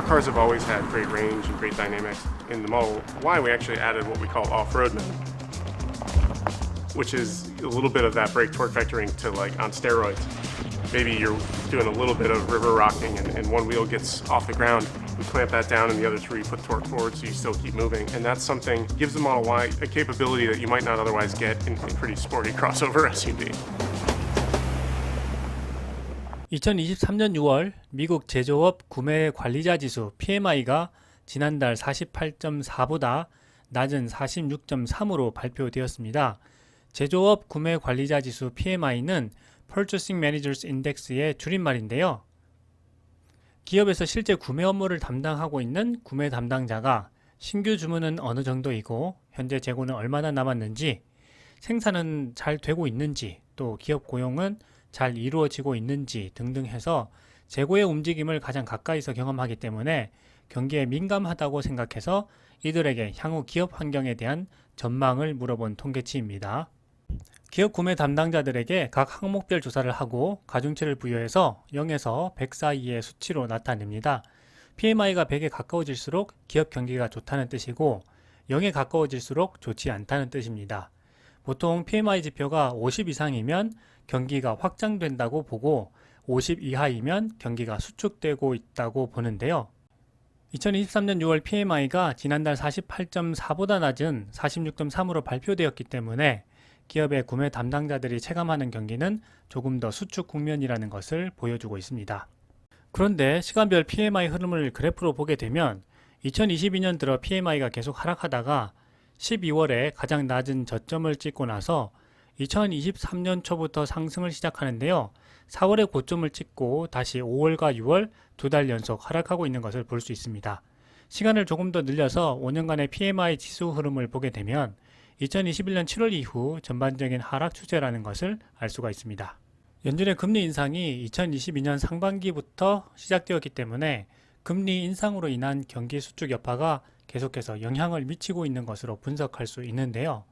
cars have always had great range and great dynamics. In the Model Y, we actually added what we call off-road mode, which is a little bit of that brake torque vectoring to like on steroids. Maybe you're doing a little bit of river rocking and one wheel gets off the ground. We clamp that down and the other three put torque forward so you still keep moving. And that's something gives the Model Y a capability that you might not otherwise get in a pretty sporty crossover SUV. 2023년 6월 미국 제조업 구매 관리자 지수 PMI가 지난달 48.4보다 낮은 46.3으로 발표되었습니다. 제조업 구매 관리자 지수 PMI는 Purchasing Managers Index의 줄임말인데요. 기업에서 실제 구매 업무를 담당하고 있는 구매 담당자가 신규 주문은 어느 정도이고 현재 재고는 얼마나 남았는지, 생산은 잘 되고 있는지, 또 기업 고용은 잘 이루어지고 있는지 등등 해서 재고의 움직임을 가장 가까이서 경험하기 때문에 경기에 민감하다고 생각해서 이들에게 향후 기업 환경에 대한 전망을 물어본 통계치입니다. 기업 구매 담당자들에게 각 항목별 조사를 하고 가중치를 부여해서 0에서 100 사이의 수치로 나타냅니다. PMI가 100에 가까워질수록 기업 경기가 좋다는 뜻이고 0에 가까워질수록 좋지 않다는 뜻입니다. 보통 PMI 지표가 50 이상이면 경기가 확장된다고 보고 50 이하이면 경기가 수축되고 있다고 보는데요. 2023년 6월 PMI가 지난달 48.4보다 낮은 46.3으로 발표되었기 때문에 기업의 구매 담당자들이 체감하는 경기는 조금 더 수축 국면이라는 것을 보여주고 있습니다. 그런데 시간별 PMI 흐름을 그래프로 보게 되면 2022년 들어 PMI가 계속 하락하다가 12월에 가장 낮은 저점을 찍고 나서 2023년 초부터 상승을 시작하는데요. 4월에 고점을 찍고 다시 5월과 6월 2달 연속 하락하고 있는 것을 볼 수 있습니다. 시간을 조금 더 늘려서 5년간의 PMI 지수 흐름을 보게 되면 2021년 7월 이후 전반적인 하락 추세라는 것을 알 수가 있습니다. 연준의 금리 인상이 2022년 상반기부터 시작되었기 때문에 금리 인상으로 인한 경기 수축 여파가 계속해서 영향을 미치고 있는 것으로 분석할 수 있는데요.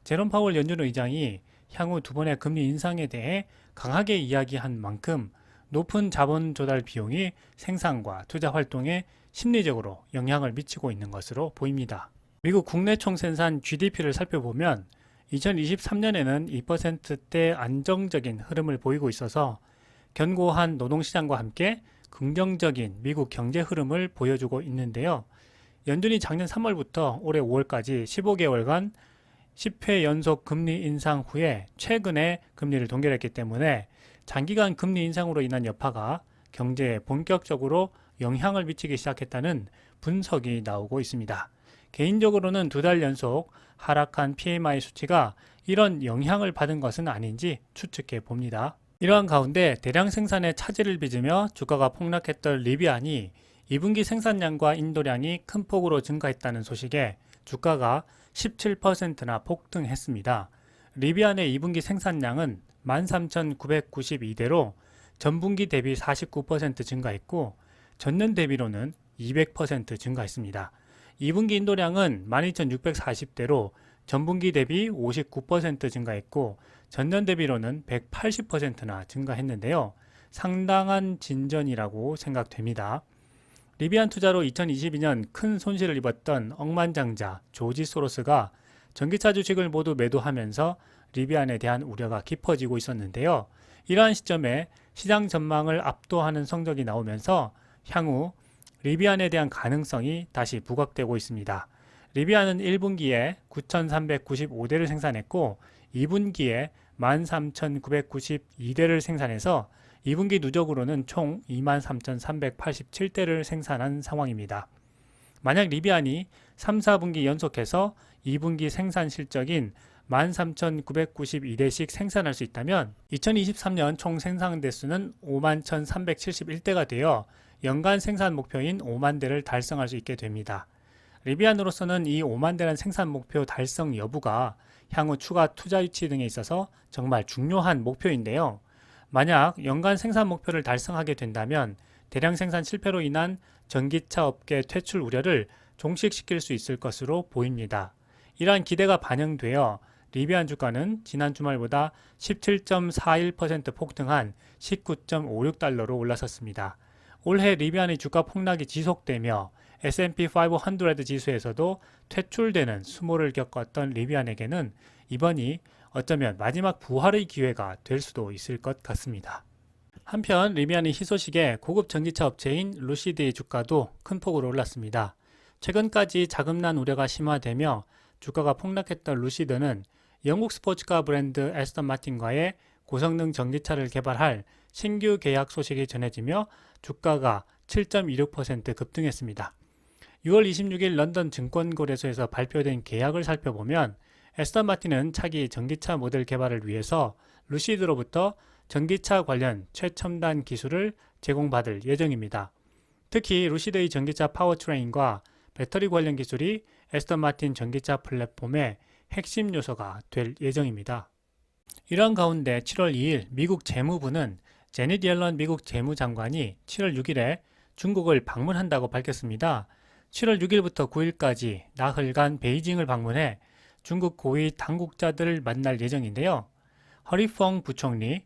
제롬 파월 연준 의장이 향후 두 번의 금리 인상에 대해 강하게 이야기한 만큼 높은 자본 조달 비용이 생산과 투자 활동에 심리적으로 영향을 미치고 있는 것으로 보입니다. 미국 국내 총생산 GDP를 살펴보면 2023년에는 2%대 안정적인 흐름을 보이고 있어서 견고한 노동시장과 함께 긍정적인 미국 경제 흐름을 보여주고 있는데요. 연준이 작년 3월부터 올해 5월까지 15개월간 10회 연속 금리 인상 후에 최근에 금리를 동결했기 때문에 장기간 금리 인상으로 인한 여파가 경제에 본격적으로 영향을 미치기 시작했다는 분석이 나오고 있습니다. 개인적으로는 2달 연속 하락한 PMI 수치가 이런 영향을 받은 것은 아닌지 추측해 봅니다. 이러한 가운데 대량 생산에 차질을 빚으며 주가가 폭락했던 리비안이 2분기 생산량과 인도량이 큰 폭으로 증가했다는 소식에 주가가 17%나 폭등했습니다. 리비안의 2분기 생산량은 13,992대로 전분기 대비 49% 증가했고 전년 대비로는 200% 증가했습니다. 2분기 인도량은 12,640대로 전분기 대비 59% 증가했고 전년 대비로는 180%나 증가했는데요. 상당한 진전이라고 생각됩니다. 리비안 투자로 2022년 큰 손실을 입었던 억만장자 조지 소로스가 전기차 주식을 모두 매도하면서 리비안에 대한 우려가 깊어지고 있었는데요. 이러한 시점에 시장 전망을 압도하는 성적이 나오면서 향후 리비안에 대한 가능성이 다시 부각되고 있습니다. 리비안은 1분기에 9,395대를 생산했고 2분기에 13,992대를 생산해서 2분기 누적으로는 총 23,387대를 생산한 상황입니다. 만약 리비안이 3, 4분기 연속해서 2분기 생산 실적인 13,992대씩 생산할 수 있다면 2023년 총 생산 대수는 51,371대가 되어 연간 생산 목표인 5만 대를 달성할 수 있게 됩니다. 리비안으로서는 이 5만 대란 생산 목표 달성 여부가 향후 추가 투자 유치 등에 있어서 정말 중요한 목표인데요. 만약 연간 생산 목표를 달성하게 된다면 대량 생산 실패로 인한 전기차 업계 퇴출 우려를 종식시킬 수 있을 것으로 보입니다. 이러한 기대가 반영되어 리비안 주가는 지난 주말보다 17.41% 폭등한 19.56달러로 올라섰습니다. 올해 리비안의 주가 폭락이 지속되며 S&P 500 지수에서도 퇴출되는 수모를 겪었던 리비안에게는 이번이 어쩌면 마지막 부활의 기회가 될 수도 있을 것 같습니다. 한편 리비안의 희소식에 고급 전기차 업체인 루시드의 주가도 큰 폭으로 올랐습니다. 최근까지 자금난 우려가 심화되며 주가가 폭락했던 루시드는 영국 스포츠카 브랜드 애스턴 마틴과의 고성능 전기차를 개발할 신규 계약 소식이 전해지며 주가가 7.26% 급등했습니다. 6월 26일 런던 증권거래소에서 발표된 계약을 살펴보면 애스턴 마틴은 차기 전기차 모델 개발을 위해서 루시드로부터 전기차 관련 최첨단 기술을 제공받을 예정입니다. 특히 루시드의 전기차 파워트레인과 배터리 관련 기술이 애스턴 마틴 전기차 플랫폼의 핵심 요소가 될 예정입니다. 이런 가운데 7월 2일 미국 재무부는 제닛 옐런 미국 재무장관이 7월 6일에 중국을 방문한다고 밝혔습니다. 7월 6일부터 9일까지 나흘간 베이징을 방문해 중국 고위 당국자들을 만날 예정인데요. 허리펑 부총리,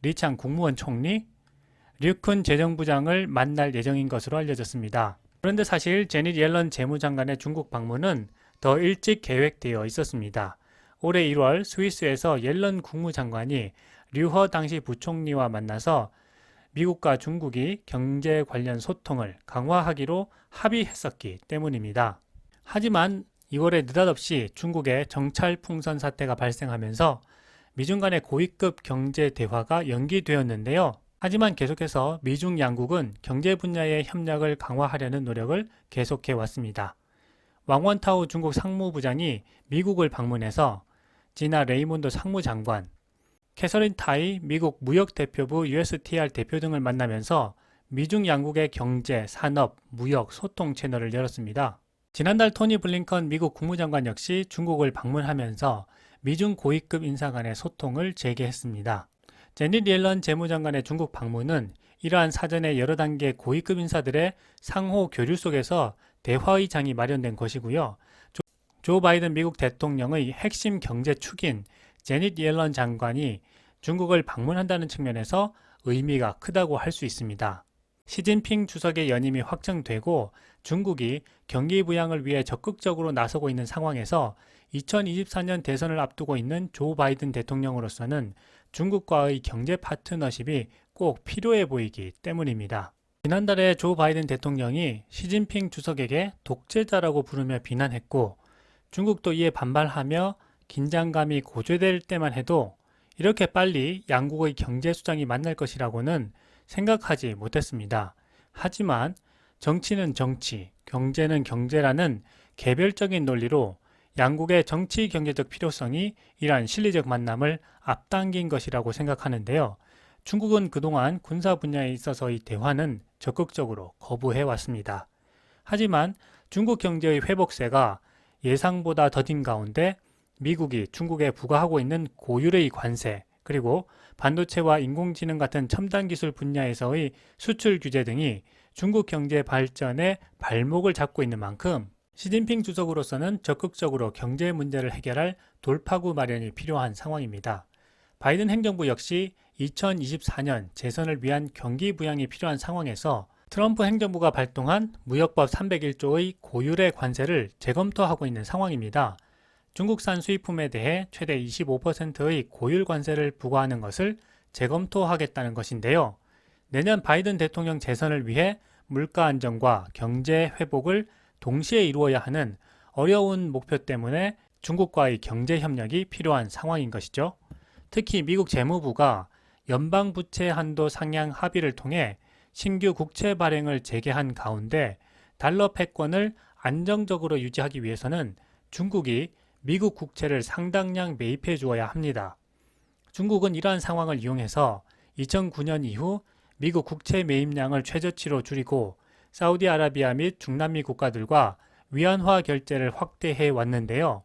리창 국무원 총리, 류큰 재정부장을 만날 예정인 것으로 알려졌습니다. 그런데 사실 제닛 옐런 재무장관의 중국 방문은 더 일찍 계획되어 있었습니다. 올해 1월 스위스에서 옐런 국무장관이 류허 당시 부총리와 만나서 미국과 중국이 경제 관련 소통을 강화하기로 합의했었기 때문입니다. 하지만 2월에 느닷없이 중국의 정찰 풍선 사태가 발생하면서 미중 간의 고위급 경제 대화가 연기되었는데요. 하지만 계속해서 미중 양국은 경제 분야의 협력을 강화하려는 노력을 계속해 왔습니다. 왕원타오 중국 상무부장이 미국을 방문해서 지나 레이몬드 상무장관, 캐서린 타이 미국 무역대표부 USTR 대표 등을 만나면서 미중 양국의 경제, 산업, 무역, 소통 채널을 열었습니다. 지난달 토니 블링컨 미국 국무장관 역시 중국을 방문하면서 미중 고위급 인사 간의 소통을 재개했습니다. 제닛 옐런 재무장관의 중국 방문은 이러한 사전에 여러 단계 고위급 인사들의 상호 교류 속에서 대화의 장이 마련된 것이고요. 조 바이든 미국 대통령의 핵심 경제 축인 제닛 옐런 장관이 중국을 방문한다는 측면에서 의미가 크다고 할 수 있습니다. 시진핑 주석의 연임이 확정되고 중국이 경기 부양을 위해 적극적으로 나서고 있는 상황에서 2024년 대선을 앞두고 있는 조 바이든 대통령으로서는 중국과의 경제 파트너십이 꼭 필요해 보이기 때문입니다. 지난달에 조 바이든 대통령이 시진핑 주석에게 독재자라고 부르며 비난했고 중국도 이에 반발하며 긴장감이 고조될 때만 해도 이렇게 빨리 양국의 경제 수장이 만날 것이라고는 생각하지 못했습니다. 하지만 정치는 정치, 경제는 경제라는 개별적인 논리로 양국의 정치 경제적 필요성이 이러한 실리적 만남을 앞당긴 것이라고 생각하는데요. 중국은 그동안 군사 분야에 있어서의 대화는 적극적으로 거부해 왔습니다. 하지만 중국 경제의 회복세가 예상보다 더딘 가운데 미국이 중국에 부과하고 있는 고율의 관세, 그리고 반도체와 인공지능 같은 첨단 기술 분야에서의 수출 규제 등이 중국 경제 발전에 발목을 잡고 있는 만큼 시진핑 주석으로서는 적극적으로 경제 문제를 해결할 돌파구 마련이 필요한 상황입니다. 바이든 행정부 역시 2024년 재선을 위한 경기 부양이 필요한 상황에서 트럼프 행정부가 발동한 무역법 301조의 고율의 관세를 재검토하고 있는 상황입니다. 중국산 수입품에 대해 최대 25%의 고율 관세를 부과하는 것을 재검토하겠다는 것인데요. 내년 바이든 대통령 재선을 위해 물가 안정과 경제 회복을 동시에 이루어야 하는 어려운 목표 때문에 중국과의 경제 협력이 필요한 상황인 것이죠. 특히 미국 재무부가 연방 부채 한도 상향 합의를 통해 신규 국채 발행을 재개한 가운데 달러 패권을 안정적으로 유지하기 위해서는 중국이 미국 국채를 상당량 매입해 주어야 합니다. 중국은 이러한 상황을 이용해서 2009년 이후 미국 국채 매입량을 최저치로 줄이고 사우디아라비아 및 중남미 국가들과 위안화 결제를 확대해 왔는데요.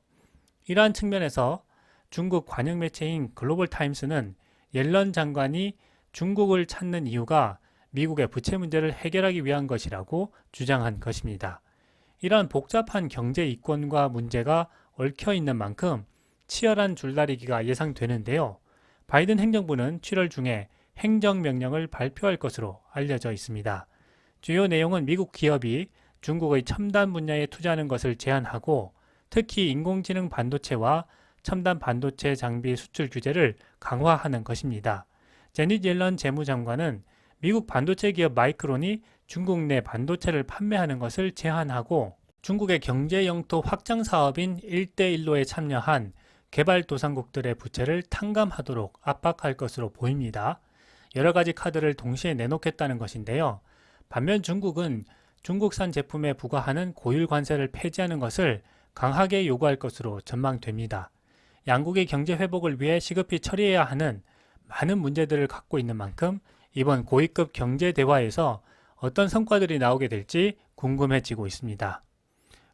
이러한 측면에서 중국 관영 매체인 글로벌 타임스는 옐런 장관이 중국을 찾는 이유가 미국의 부채 문제를 해결하기 위한 것이라고 주장한 것입니다. 이러한 복잡한 경제 이권과 문제가 얽혀 있는 만큼 치열한 줄다리기가 예상되는데요. 바이든 행정부는 7월 중에 행정명령을 발표할 것으로 알려져 있습니다. 주요 내용은 미국 기업이 중국의 첨단 분야에 투자하는 것을 제한하고 특히 인공지능 반도체와 첨단 반도체 장비 수출 규제를 강화하는 것입니다. 제닛 옐런 재무장관은 미국 반도체 기업 마이크론이 중국 내 반도체를 판매하는 것을 제한하고 중국의 경제 영토 확장 사업인 1대1로에 참여한 개발도상국들의 부채를 탕감하도록 압박할 것으로 보입니다. 여러 가지 카드를 동시에 내놓겠다는 것인데요. 반면 중국은 중국산 제품에 부과하는 고율 관세를 폐지하는 것을 강하게 요구할 것으로 전망됩니다. 양국의 경제 회복을 위해 시급히 처리해야 하는 많은 문제들을 갖고 있는 만큼 이번 고위급 경제 대화에서 어떤 성과들이 나오게 될지 궁금해지고 있습니다.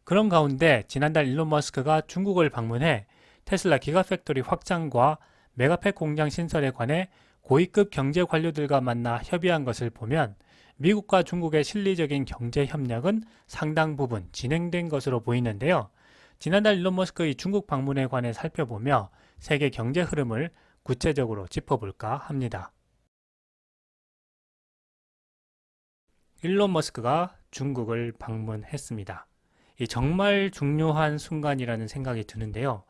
그런 가운데 지난달 일론 머스크가 중국을 방문해 테슬라 기가팩토리 확장과 메가팩 공장 신설에 관해 고위급 경제 관료들과 만나 협의한 것을 보면 미국과 중국의 실리적인 경제 협력은 상당 부분 진행된 것으로 보이는데요. 지난달 일론 머스크의 중국 방문에 관해 살펴보며 세계 경제 흐름을 구체적으로 짚어볼까 합니다. 일론 머스크가 중국을 방문했습니다. 이 정말 중요한 순간이라는 생각이 드는데요.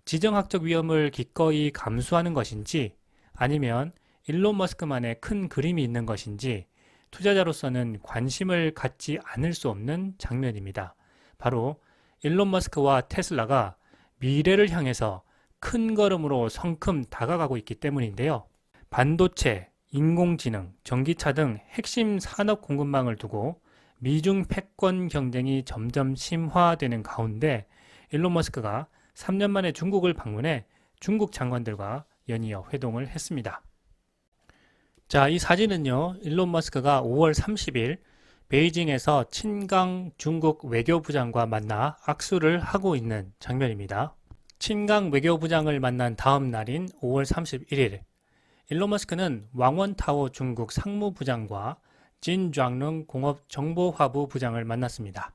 지정학적 위험을 기꺼이 감수하는 것인지 아니면 일론 머스크만의 큰 그림이 있는 것인지 투자자로서는 관심을 갖지 않을 수 없는 장면입니다. 바로 일론 머스크와 테슬라가 미래를 향해서 큰 걸음으로 성큼 다가가고 있기 때문인데요. 반도체, 인공지능, 전기차 등 핵심 산업 공급망을 두고 미중 패권 경쟁이 점점 심화되는 가운데 일론 머스크가 3년 만에 중국을 방문해 중국 장관들과 연이어 회동을 했습니다. 자, 이 사진은요, 일론 머스크가 5월 30일 베이징에서 친강 중국 외교부장과 만나 악수를 하고 있는 장면입니다. 친강 외교부장을 만난 다음 날인 5월 31일, 일론 머스크는 왕원타오 중국 상무부장과 진좌능 공업정보화부 부장을 만났습니다.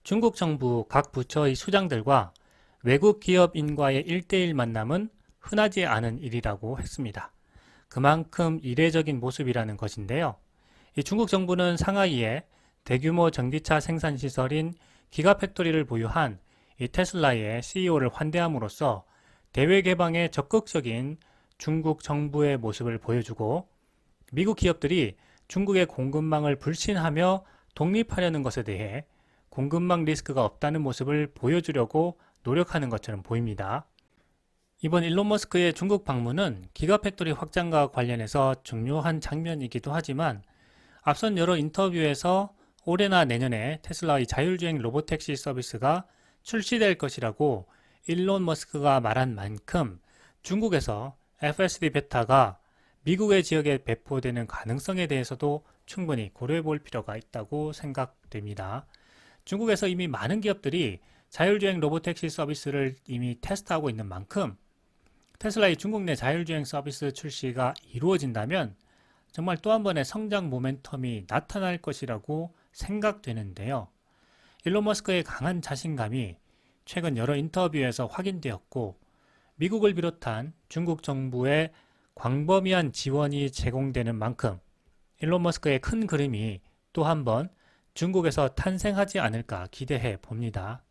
중국 정부 각 부처의 수장들과 외국 기업인과의 1대1 만남은 흔하지 않은 일이라고 했습니다. 그만큼 이례적인 모습이라는 것인데요. 이 중국 정부는 상하이에 대규모 전기차 생산 시설인 기가팩토리를 보유한 이 테슬라의 CEO를 환대함으로써 대외 개방에 적극적인 중국 정부의 모습을 보여주고 미국 기업들이 중국의 공급망을 불신하며 독립하려는 것에 대해 공급망 리스크가 없다는 모습을 보여주려고 노력하는 것처럼 보입니다. 이번 일론 머스크의 중국 방문은 기가팩토리 확장과 관련해서 중요한 장면이기도 하지만 앞선 여러 인터뷰에서 올해나 내년에 테슬라의 자율주행 로보택시 서비스가 출시될 것이라고 일론 머스크가 말한 만큼 중국에서 FSD 베타가 미국의 지역에 배포되는 가능성에 대해서도 충분히 고려해 볼 필요가 있다고 생각됩니다. 중국에서 이미 많은 기업들이 자율주행 로보택시 서비스를 이미 테스트하고 있는 만큼 테슬라의 중국 내 자율주행 서비스 출시가 이루어진다면 정말 또 한 번의 성장 모멘텀이 나타날 것이라고 생각되는데요. 일론 머스크의 강한 자신감이 최근 여러 인터뷰에서 확인되었고 미국을 비롯한 중국 정부의 광범위한 지원이 제공되는 만큼 일론 머스크의 큰 그림이 또 한 번 중국에서 탄생하지 않을까 기대해 봅니다.